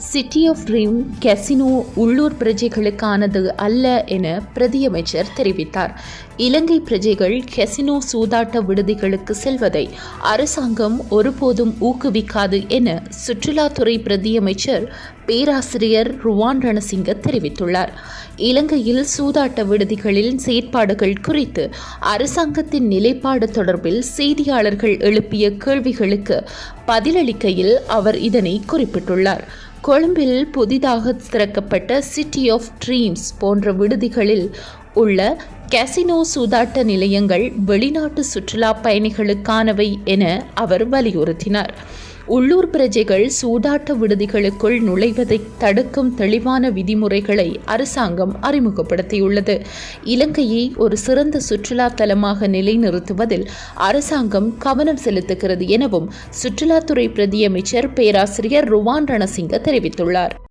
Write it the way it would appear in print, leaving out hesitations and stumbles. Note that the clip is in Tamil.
சிட்டி ஆஃப் ட்ரீம் கசினோ உள்ளூர் பிரஜைகளுக்கானது அல்ல என பிரதியமைச்சர் தெரிவித்தார். இலங்கை பிரஜைகள் கசினோ சூதாட்ட விடுதிகளுக்கு செல்வதை அரசாங்கம் ஒருபோதும் ஊக்குவிக்காது என சுற்றுலாத்துறை பிரதியமைச்சர் பேராசிரியர் ருவான் ரணசிங்க தெரிவித்துள்ளார். இலங்கையில் சூதாட்ட விடுதிகளில் செயற்பாடுகள் குறித்து அரசாங்கத்தின் நிலைப்பாடு தொடர்பில் செய்தியாளர்கள் எழுப்பிய கேள்விகளுக்கு பதிலளிக்கையில் அவர் இதனை குறிப்பிட்டுள்ளார். கொழும்பில் புதிதாக திறக்கப்பட்ட சிட்டி ஆஃப் ட்ரீம்ஸ் போன்ற விடுதிகளில் உள்ள கசினோ சூதாட்ட நிலையங்கள் வெளிநாட்டு சுற்றுலா பயணிகளுக்கானவை என அவர் வலியுறுத்தினார். உள்ளூர் பிரஜைகள் சூதாட்ட விடுதிகளுக்குள் நுழைவதை தடுக்கும் தெளிவான விதிமுறைகளை அரசாங்கம் அறிமுகப்படுத்தியுள்ளது. இலங்கையை ஒரு சிறந்த சுற்றுலா தலமாக நிலைநிறுத்துவதில் அரசாங்கம் கவனம் செலுத்துகிறது எனவும் சுற்றுலாத்துறை பிரதியமைச்சர் பேராசிரியர் ருவான் ரணசிங்க தெரிவித்துள்ளார்.